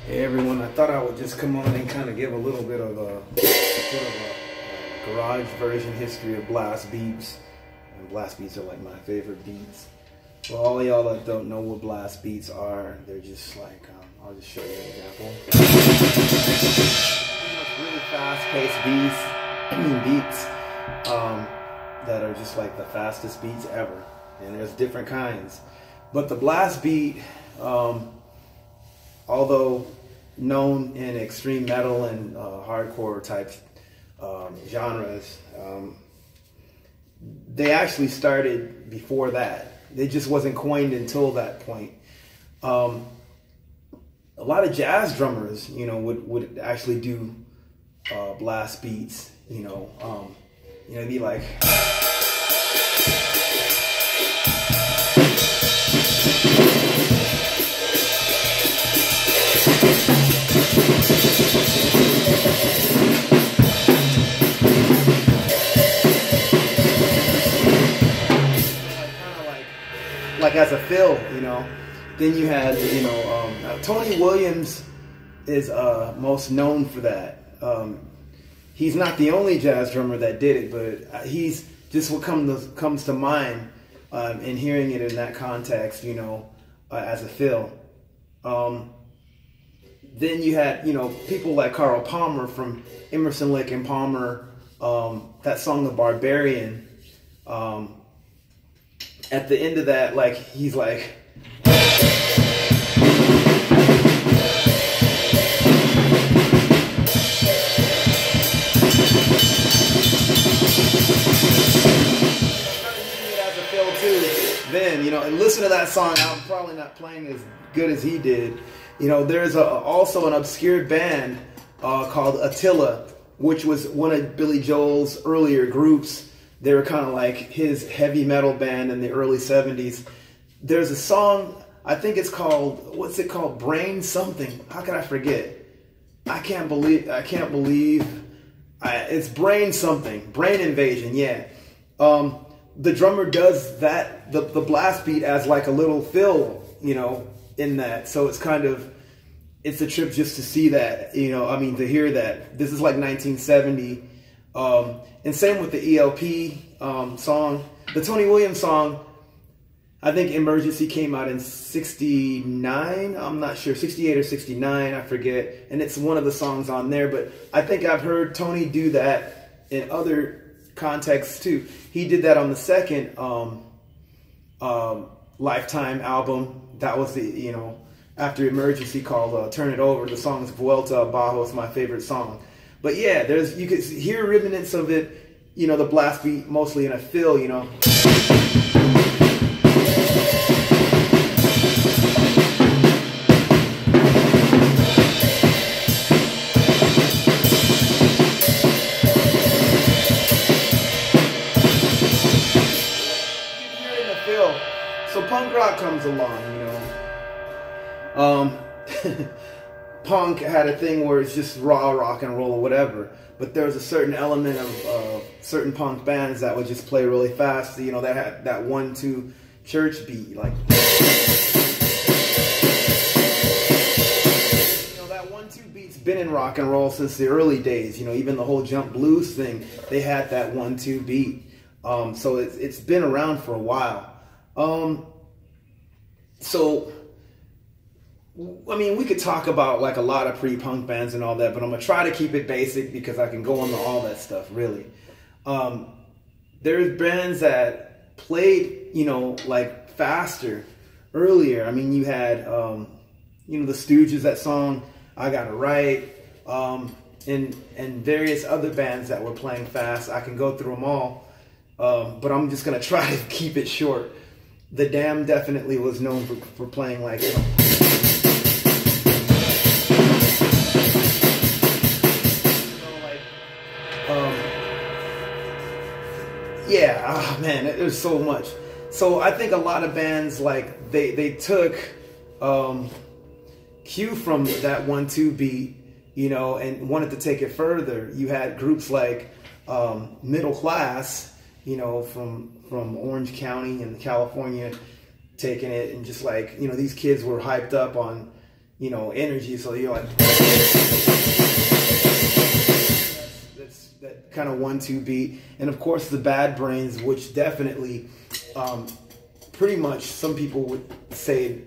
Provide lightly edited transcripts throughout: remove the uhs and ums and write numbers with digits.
Hey everyone, I thought I would just come on and kind of give a little bit of a garage version history of blast beats. And blast beats are like my favorite beats. For all y'all that don't know what blast beats are, they're just like, I'll just show you an example. Really fast-paced beats that are just like the fastest beats ever. And there's different kinds. But the blast beat, although known in extreme metal and hardcore type genres, they actually started before that. It just wasn't coined until that point. A lot of jazz drummers, would actually do blast beats. It'd be like. Like as a fill, Then you had, Tony Williams is most known for that. He's not the only jazz drummer that did it, but he's just what comes to mind in hearing it in that context, as a fill. Then you had, people like Carl Palmer from Emerson, Lake and Palmer, that song "The Barbarian." At the end of that, he's like. Then, and listen to that song. I'm probably not playing as good as he did. There's also an obscure band called Attila, which was one of Billy Joel's earlier groups. They were kind of like his heavy metal band in the early 70s. There's a song, I think it's called, what's it called? Brain something. How could I forget? I can't believe, it's Brain something. Brain Invasion, yeah. The drummer does that, the blast beat as like a little fill, in that. So it's a trip just to see that, to hear that. This is like 1970. And same with the ELP song. The Tony Williams song, I think Emergency came out in 69. I'm not sure, 68 or 69, I forget. And it's one of the songs on there. But I think I've heard Tony do that in other contexts too. He did that on the second Lifetime album. That was the, after Emergency, called Turn It Over. The song is Vuelta Abajo. It's my favorite song. But yeah, you could hear remnants of it, the blast beat mostly in a fill, If you're in the fill. So punk rock comes along, Punk had a thing where it's just raw rock and roll or whatever, but there was a certain element of certain punk bands that would just play really fast, that had that 1-2 church beat, like that 1-2 beat's been in rock and roll since the early days. Even the whole jump blues thing, they had that 1-2 beat. So it's been around for a while. We could talk about like a lot of pre-punk bands and all that, but I'm going to try to keep it basic because I can go into all that stuff, really. There's bands that played, like faster earlier. You had, the Stooges, that song, I Got It Right, and various other bands that were playing fast. I can go through them all, but I'm just going to try to keep it short. The Damned definitely was known for playing like, yeah, oh man, there's so much. So I think a lot of bands, like, they took cue from that 1-2 beat, and wanted to take it further. You had groups like Middle Class, from Orange County in California, taking it and just like, these kids were hyped up on, you know, energy. So you're like, that's that kind of 1-2 beat. And of course the Bad Brains, which definitely, pretty much some people would say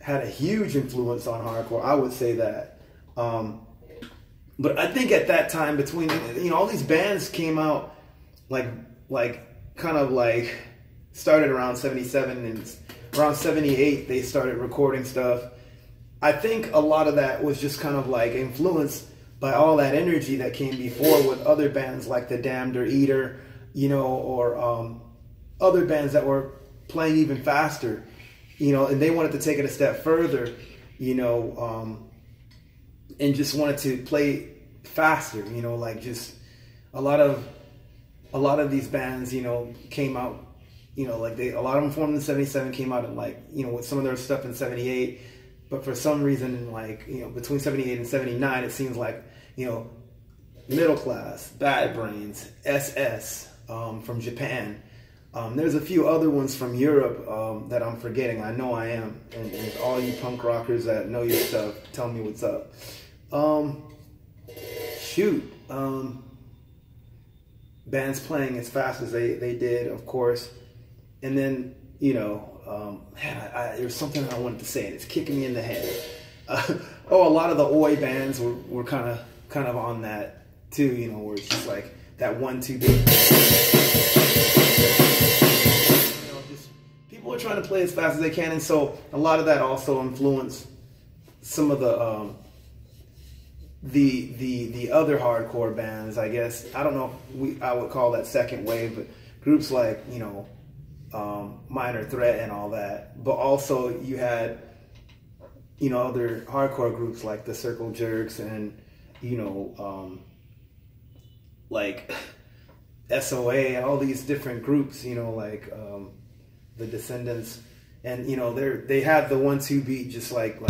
had a huge influence on hardcore. I would say that. But I think at that time, between, you know, all these bands came out like kind of like started around 77, and around 78 they started recording stuff. I think a lot of that was just kind of like influenced by all that energy that came before with other bands like the Damned or Eater, you know, or other bands that were playing even faster, you know, and they wanted to take it a step further, you know, and just wanted to play faster, you know, like just a lot of these bands, you know, came out, you know, like a lot of them formed in 77, came out in like, you know, with some of their stuff in 78, but for some reason, like, you know, between 78 and 79, it seems like, you know, Middle Class, Bad Brains, SS, from Japan. There's a few other ones from Europe that I'm forgetting. I know I am. And all you punk rockers that know your stuff, tell me what's up. Bands playing as fast as they did, of course. And then, you know, there's something I wanted to say, and it's kicking me in the head. A lot of the Oi bands were kind of on that too, you know, where it's just like that 1-2 beat. You know, just people are trying to play as fast as they can, and so a lot of that also influenced some of the other hardcore bands, I guess. I don't know if I would call that second wave, but groups like, you know, Minor Threat and all that. But also you had, you know, other hardcore groups like the Circle Jerks and, you know, like SOA, all these different groups, you know, like the Descendants, and, you know, they had the 1-2 beat, just like that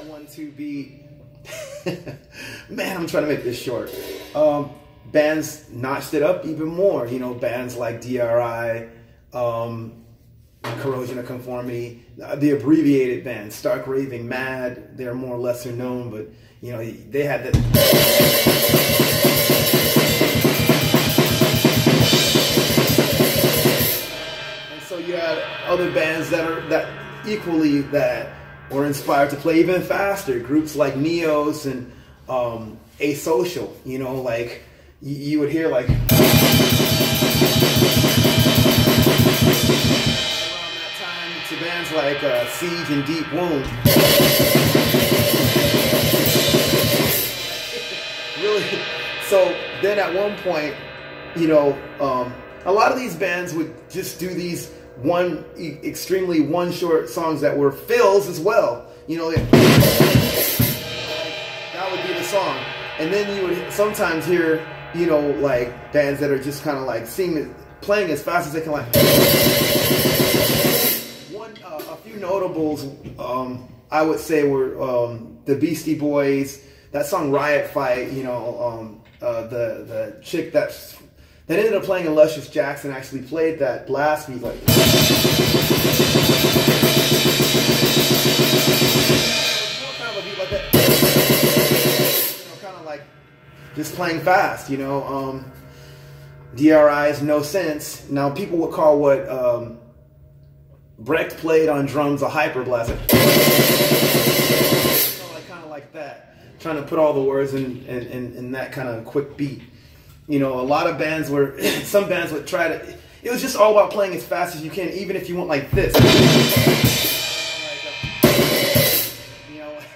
1-2 beat. Man, I'm trying to make this short. Bands notched it up even more, you know, bands like DRI, Corrosion of Conformity, the abbreviated bands, Stark Raving Mad, they're more lesser known, but, you know, they had that. And so you had other bands that equally were inspired to play even faster, groups like Neos and Asocial, you know, like you would hear like around that time to bands like Siege and Deep Wound. Really, so then at one point, you know, a lot of these bands would just do these extremely one-short songs that were fills as well. You know, that would be the song. And then you would sometimes hear, you know, like bands that are just kind of like playing as fast as they can. Like a few notables, I would say, were the Beastie Boys. That song "Riot Fight," you know, the chick that ended up playing in Luscious Jackson actually played that blast beat like. Just playing fast, you know. DRI's No Sense. Now, people would call what Brecht played on drums a hyper blast. Kind of like that. Trying to put all the words in that kind of quick beat. You know, a lot of bands some bands would try to, it was just all about playing as fast as you can, even if you went like this. You know, like,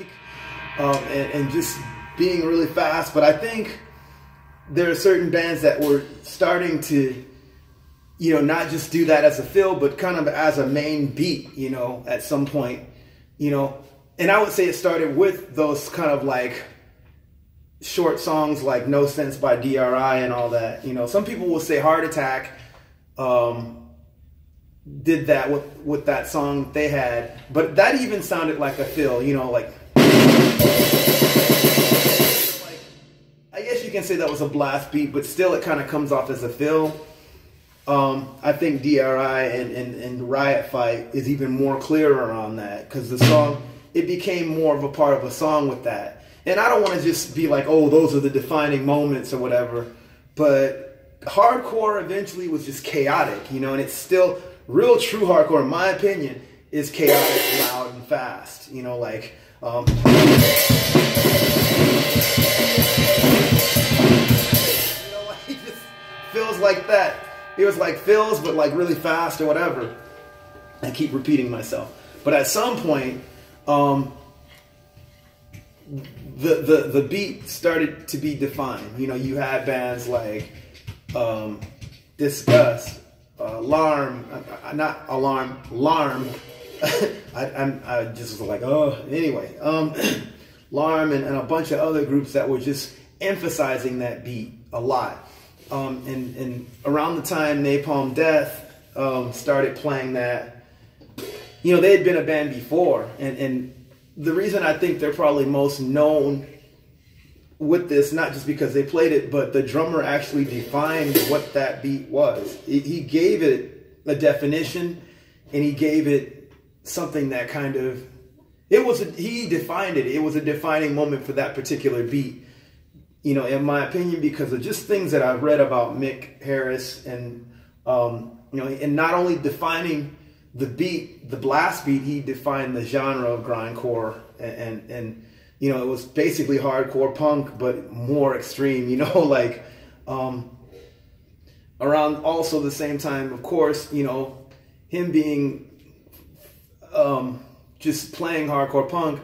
and just being really fast. But I think there are certain bands that were starting to, you know, not just do that as a fill, but kind of as a main beat, you know, at some point, you know. And I would say it started with those kind of like short songs like No Sense by DRI and all that. You know, some people will say Heart Attack did that with that song they had, but that even sounded like a fill, you know, like I guess you can say that was a blast beat, but still it kind of comes off as a fill. I think DRI and Riot Fight is even more clearer on that, because the song, it became more of a part of a song with that. And I don't want to just be like, oh, those are the defining moments or whatever, but hardcore eventually was just chaotic, you know, and it's still real true hardcore, in my opinion, is chaotic, loud, and fast, you know, like, you know, like, it just feels like that. It was like feels, but like really fast or whatever. I keep repeating myself. But at some point, the beat started to be defined. You know, you had bands like Disgust, Alarm, not Alarm, Larm. I just was like, oh, anyway. Larm and a bunch of other groups that were just emphasizing that beat a lot. And around the time Napalm Death started playing that, you know, they had been a band before, and the reason I think they're probably most known with this, not just because they played it, but the drummer actually defined what that beat was. He gave it a definition, and he gave it something that kind of, he defined it. It was a defining moment for that particular beat. You know, in my opinion, because of just things that I've read about Mick Harris, and you know, and not only defining the beat, the blast beat, he defined the genre of grindcore, and you know, it was basically hardcore punk, but more extreme. You know, like around also the same time, of course, you know, him being just playing hardcore punk,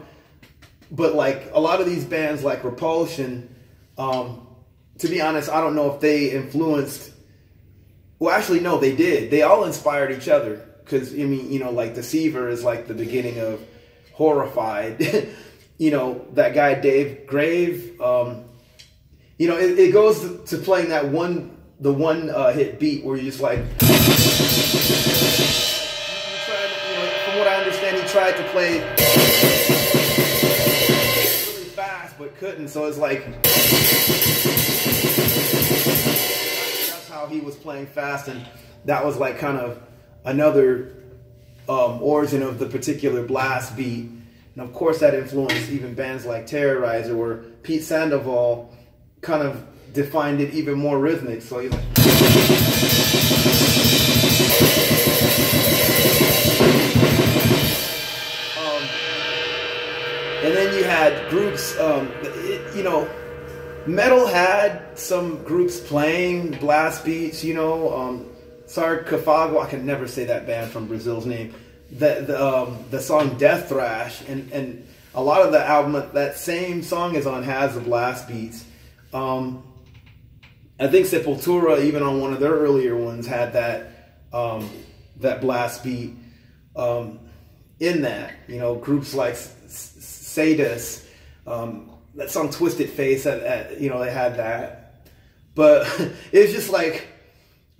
but like a lot of these bands like Repulsion. To be honest, I don't know if they influenced. Well, actually, no, they did. They all inspired each other, because I mean, you know, like Deceiver is like the beginning of Horrified. You know, that guy Dave Grave. You know, it goes to playing that one hit beat where you just like. From what I understand, he tried to play really fast, but couldn't. So it's like. He was playing fast, and that was like kind of another origin of the particular blast beat. And of course that influenced even bands like Terrorizer, where Pete Sandoval kind of defined it even more rhythmic. So he's like, and then you had groups, you know, metal had some groups playing blast beats, you know, Sarcophago, I can never say that band from Brazil's name, the song Death Thrash, and a lot of the album, that same song is on, has the blast beats. I think Sepultura, even on one of their earlier ones, had that blast beat in that, you know, groups like Sadus, that song Twisted Face, you know, they had that. But it's just like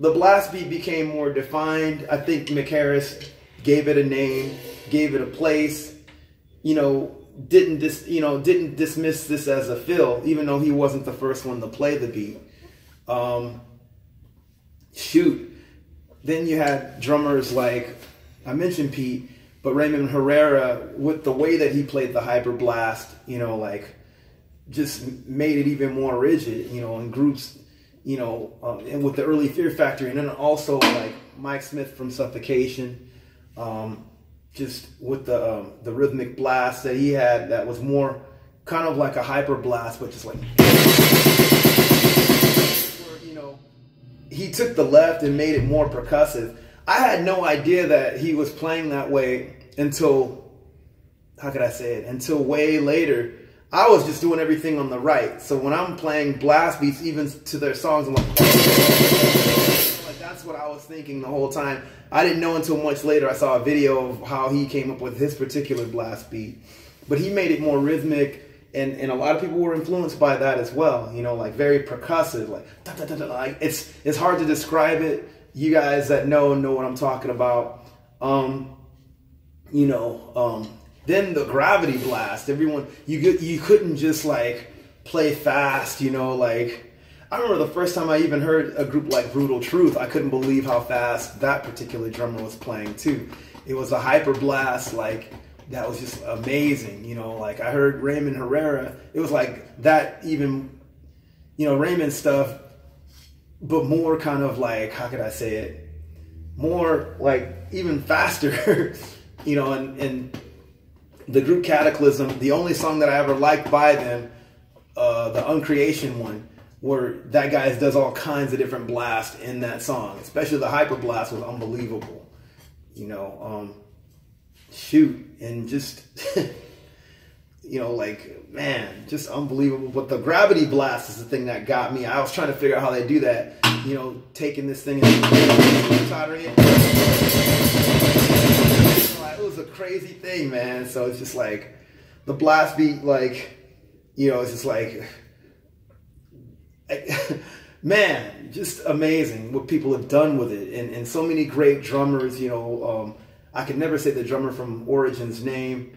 the blast beat became more defined. I think Mick Harris gave it a name, gave it a place, you know, didn't dismiss this as a fill, even though he wasn't the first one to play the beat. Then you had drummers like, I mentioned Pete, but Raymond Herrera, with the way that he played the hyper blast, you know, like, just made it even more rigid, you know, in groups, you know, and with the early Fear Factory, and then also like Mike Smith from Suffocation, just with the rhythmic blast that he had, that was more kind of like a hyper blast, but just like, you know, he took the left and made it more percussive. I had no idea that he was playing that way until, how could I say it, until way later. I was just doing everything on the right. So when I'm playing blast beats, even to their songs, I'm like, that's what I was thinking the whole time. I didn't know until much later. I saw a video of how he came up with his particular blast beat. But he made it more rhythmic, and a lot of people were influenced by that as well. You know, like very percussive, like, da, da, da, da, like it's hard to describe it. You guys that know what I'm talking about. You know, then the gravity blast. Everyone, you couldn't just like play fast, you know. Like, I remember the first time I even heard a group like Brutal Truth, I couldn't believe how fast that particular drummer was playing too. It was a hyper blast, like, that was just amazing, you know. Like, I heard Raymond Herrera, it was like that, even, you know, Raymond stuff, but more kind of like, how could I say it, more like even faster, you know. And the group Cataclysm, the only song that I ever liked by them, the Uncreation one, where that guy does all kinds of different blasts in that song, especially the hyper blast was unbelievable, you know. Shoot, and just you know, like, man, just unbelievable. But the gravity blast is the thing that got me. I was trying to figure out how they do that, you know, taking this thing and soldering it. It was a crazy thing, man. So it's just like the blast beat, like, you know, it's just like man, just amazing what people have done with it, and so many great drummers, you know. I could never say the drummer from Origin's name.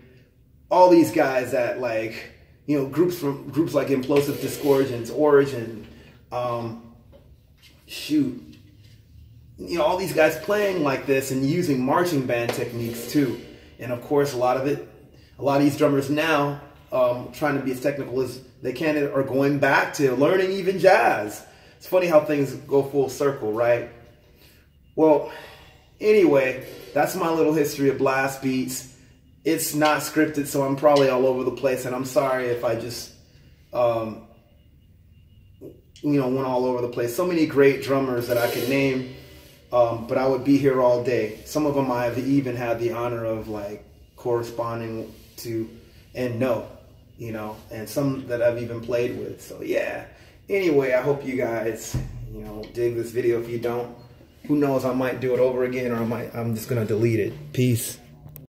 All these guys that, like, you know, groups like Implosive Discordance, Origin, shoot, you know, all these guys playing like this and using marching band techniques too. And of course, a lot of these drummers now, trying to be as technical as they can, are going back to learning even jazz. It's funny how things go full circle, right? Well, anyway, that's my little history of blast beats. It's not scripted, so I'm probably all over the place, and I'm sorry if I just, you know, went all over the place. So many great drummers that I could name, but I would be here all day. Some of them I have even had the honor of, like, corresponding to and know, you know, and some that I've even played with. So yeah. Anyway, I hope you guys, you know, dig this video. If you don't, who knows, I might do it over again, or I'm just gonna delete it. Peace.